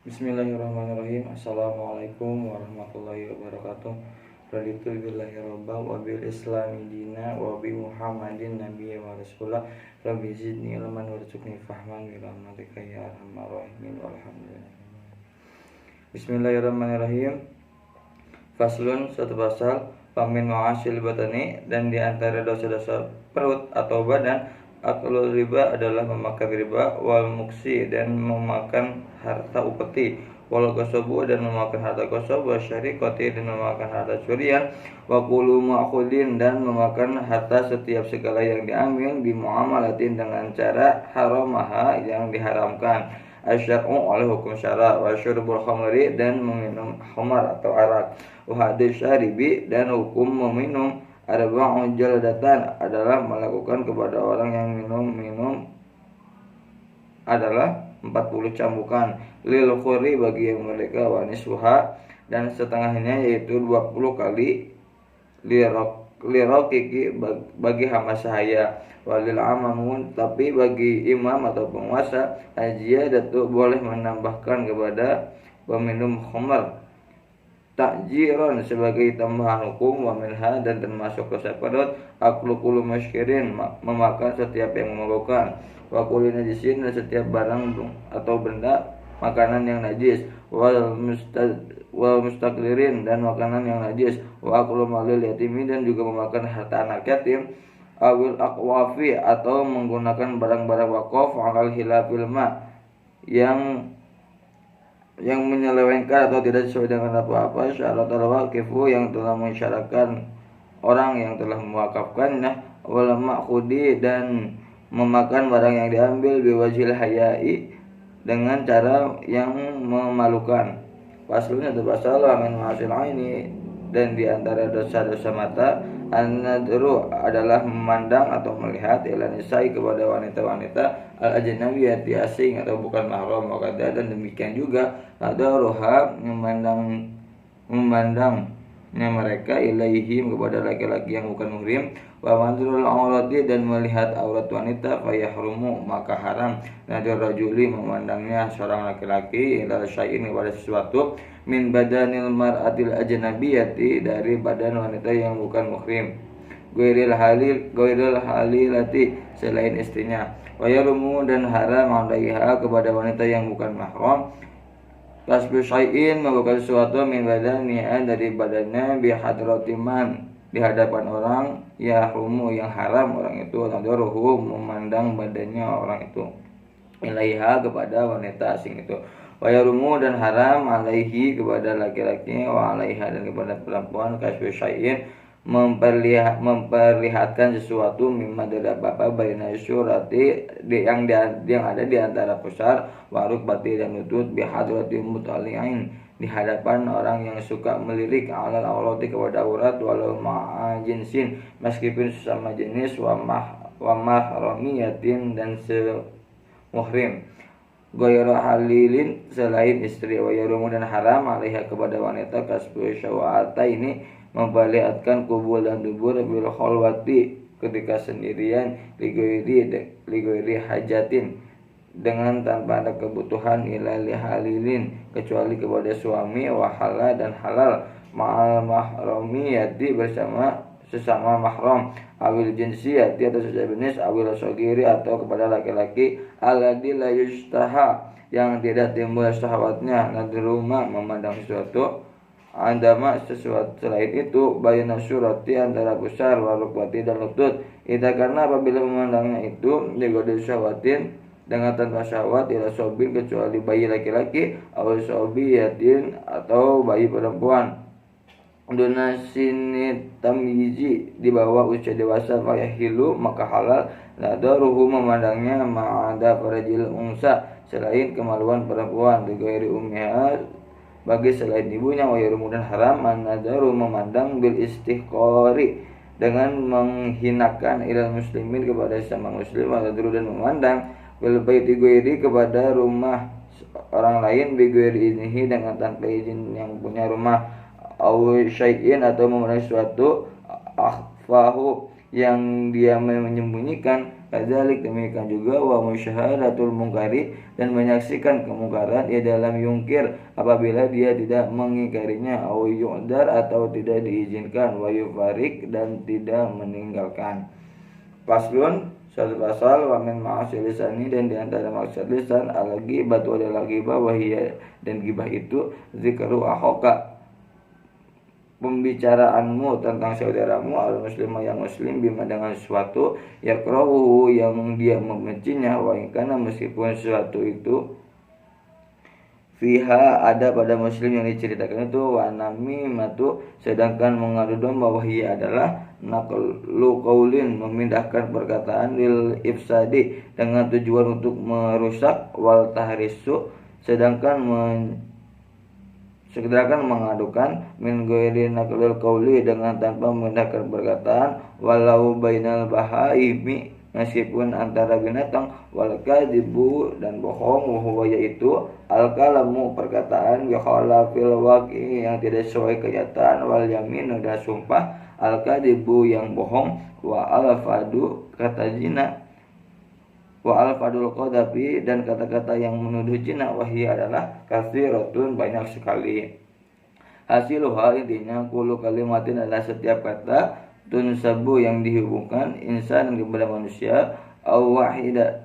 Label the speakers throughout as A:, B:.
A: Bismillahirrahmanirrahim. Assalamualaikum warahmatullahi wabarakatuh. Raditu billahi robba wa bil islami dina wa bi muhammadin nabiyya wa rasulah. Rabbi zidni ilman warzuqni fahman bi rahmatika ya arhamar rahimin walhamdulillah. Bismillahirrahmanirrahim. Faslun, satu pasal. Pamin ma'asil batani, dan di antara dosa-dosa perut atau badan, aklul riba adalah memakan riba, wal muksi, dan memakan harta upeti, wal gosobu, dan memakan harta gosob, wa syarikoti, dan memakan harta curian, wa kulu ma'khudin, dan memakan harta setiap segala yang diambil, bimuamalatin, dengan cara haramaha, yang diharamkan, asyar'u, oleh hukum syara, wa syurbul khamri, dan meminum khamar atau arak, wa hadis syaribi, dan hukum meminum arba'u jaldatan, adalah melakukan kepada orang yang minum adalah 40 cambukan, lil khuri, bagi yang mereka, wa nisfuha, dan setengahnya yaitu 20 kali, lirokiki, bagi hamba sahaya, walil amamun, tapi bagi imam atau penguasa, ajiyadatu, boleh menambahkan kepada peminum khamar, takjiron, sebagai tambahan hukum, wa minha, dan termasuk dosa perut, aklu kulu masyirin, memakan setiap yang memabukkan, wa kulli najisin, dan setiap barang atau benda makanan yang najis, wal mustaklirin, dan makanan yang najis, wa aklu malil yatimi, dan juga memakan harta anak yatim, awil aqwafi, atau menggunakan barang-barang wakaf, alal hilafil ma, yang menyelewengkan atau tidak sesuai dengan apa-apa, syarat al-waqifu, yang telah mensyaratkan orang yang telah mewakafkannya, wal ma'khudi, dan memakan barang yang diambil, biwajhil hayai, dengan cara yang memalukan. Paslunnya terbasal min ma'asil aini, dan di antara dosa-dosa mata, an-nadru, adalah memandang atau melihat, ila nisai, kepada wanita-wanita, al-ajnabiyati, asing atau bukan mahram, wakada, dan demikian juga nadruha, memandangnya mereka, ilaihim, kepada laki-laki yang bukan muhrim, wa mandrul aurati, dan melihat aurat wanita, fayahrumu, maka haram, nadur rajuli, memandangnya seorang laki-laki, ila syai'in, kepada sesuatu, min badanil mar'atil ajnabiyati, dari badan wanita yang bukan muhrim, goiril halilati, selain istrinya, wa yarumu, dan haram alaiha, kepada wanita yang bukan mahram, kasbu syai'in, membuka sesuatu, min badaniha, dari badannya, bihadratiman, di hadapan orang, yahrumu, yang haram orang itu, naduruhu, memandang badannya orang itu, ilaiha, kepada wanita asing itu, wa yarumu, dan haram alaihi, kepada laki-laki, wa alaiha, dan kepada perempuan, kasbu syai'in, memperlihatkan sesuatu, mimma, dari apa-apa, baina syurati, yang ada di antara pusar, waruk bati, dan lutut, bihadrati mutali'in, di hadapan orang yang suka melirik, alal aurati, kepada aurat, walau ma'a jinsin, meskipun sesama jenis, wa mahramiyatin, dan semuhrim, goyra halilin, selain istri, wa yarumu, dan haram alaiha, kepada wanita, kasbu syawata, ini memperlihatkan kubul dan dubur, bil khalwati, ketika sendirian, ligoiri hajatin, dengan tanpa ada kebutuhan, ila lihalilin, kecuali kepada suami, wahala, dan halal, ma'al mahramiyati, bersama sesama mahram, awil jinsiyati, atau sesama jenis, awil sogiri, atau kepada laki-laki, alladzi la yustaha, yang tidak timbul syahwatnya, nadruma, memandang sesuatu, andama, sesuatu selain itu, bayna syurati, antara pusar, warukbati, dan lutut, ita, karena apabila memandangnya itu, digoda syahwatin, dengan tanpa syahwat, ila sobin, kecuali bayi laki-laki, awal sobiyatin, atau bayi perempuan, dunasinit tamyizi, di bawah usia dewasa, fayahilu, maka halal, nadaruhu, memandangnya, ma'ada farajil unsa, selain kemaluan perempuan, digoiri ummiha, bagi selain ibunya, wa yarumu, dan haram, an-nadaru, memandang, bil istihqari, dengan menghinakan, ilal muslimin, kepada sesama muslim, wa tadru, dan memandang, bil baiti goiri, kepada rumah orang lain, bi goiri inihi, dengan tanpa izin yang punya rumah, aw syai'in, atau memandang sesuatu, akhfahu, yang dia menyembunyikan, Kadzalik demikian juga wa musyahadatul mungkari dan menyaksikan kemungkaran ia dalam yungkir apabila dia tidak mengingkarinya au yu'dar atau tidak diizinkan wa yufarik dan tidak meninggalkan. Paslun satu pasal wa min ma'asil lisani dan diantara maksud lisan al-ghibah adalah ghibah wahiyya dan ghibah itu zikru akhoka pembicaraanmu tentang saudaramu al muslimah yang muslim bima dengan sesuatu yakrahu yang dia membencinya wa kana meskipun sesuatu itu fiha ada pada muslim yang diceritakan itu wa namimatu sedangkan mengadu domba wahiyya adalah naqlu qaulin memindahkan perkataan lil ifsadi dengan tujuan untuk merusak wal tahrisu sedangkan mengadukan min ghairi naqlil qauli dengan tanpa memindahkan perkataan walau bainal bahaimi meskipun antara binatang wal kadzibu dan bohong huwa yaitu al kalamu perkataan ya khalafil waqi yang tidak sesuai kenyataan wal yaminu dan sumpah al kadzibu yang bohong wa al fadu kata zina wa al-fadul qadafi dan kata-kata yang menuduh zina wahia adalah katsiratun banyak sekali. Hasiluha intinya kullu kalimatin adalah setiap kata tunsabu yang dihubungkan insan kepada manusia au wahida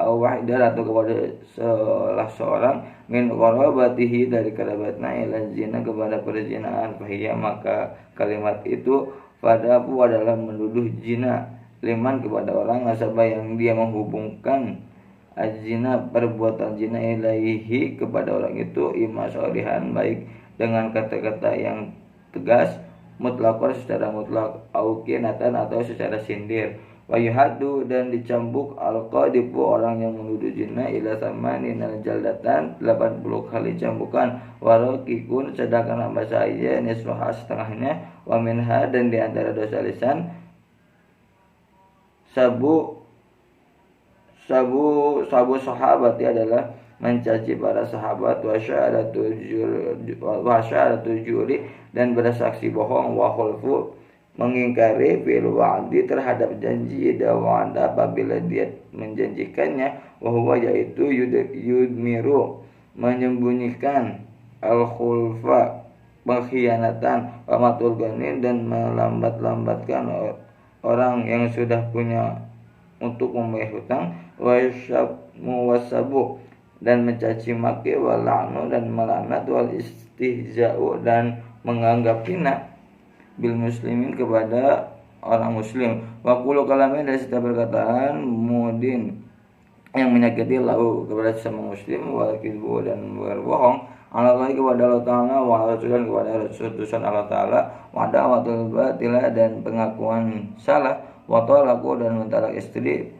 A: atau kepada salah seorang min qarabatihi dari kerabatnya ila zina kepada perzinaan fahiyya maka kalimat itu padaku adalah menuduh zina liman kepada orang nasabah yang dia menghubungkan azina perbuatan zina ilaihi kepada orang itu imma sholihan baik dengan kata-kata yang tegas mutlaqan secara mutlak au kinatan atau secara sindir wa yuhaddu dan dicambuk al-qadibu orang yang menuduh zina ila samanin jaldatan 80 kali cambukan warakikun sedangkan hamba saya nisfuha setengahnya wa minha dan di antara dosa lisan sabu sahabat adalah mencaci para sahabat wasyaratu juri dan bersaksi bohong wa khulfu mengingkari fil wa'di terhadap janji dawanda apabila dia menjanjikannya wa huwa yaitu yudmiru menyembunyikan al khulfa pengkhianatan wa matul ghanin dan melambat-lambatkan orang yang sudah punya untuk membayar hutang wasabu dan mencaci maki wala'nu dan melanat wal istihza'u dan menganggap hina bil muslimin kepada orang muslim wa qulu kalamin dari setiap perkataan mudin yang menyakiti lahu kepada sesama muslim wal kidbu dan berbohong Allah kepada Allah Ta'ala wa rasulan kepada utusan Allah Ta'ala wa da'watul batilah dan pengakuan salah wa talaqu dan mentalak istri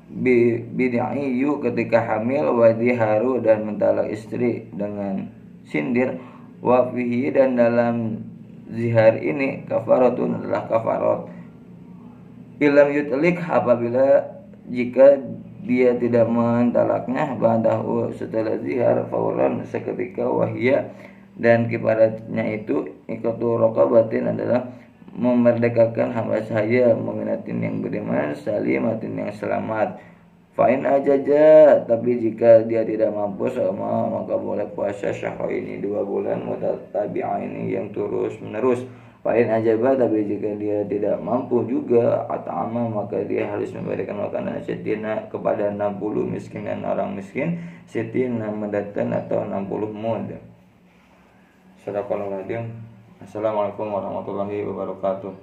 A: bid'iyu ketika hamil wa diharu dan mentalak istri dengan sindir wa fihi dan dalam zihar ini kafaratun adalah kafarat ilam yutlik apabila jika dia tidak mentalaknya ba'dahu setelah zihar fauran seketika wahia dan kibaratnya itu ikatu raqabatin adalah memerdekakan hamba saya mu'minatin yang beriman salimatin yang selamat fa'in ajaja tapi jika dia tidak mampu sama maka boleh puasa syahra ini 2 bulan mutatabi'aini yang terus menerus fa'in ajaba tapi jika dia tidak mampu juga at'ama maka dia harus memberikan makanan setina kepada 60 miskinan orang miskin setina mendatan atau 60 mud. Sadaqallahu aladzim. Assalamualaikum warahmatullahi wabarakatuh.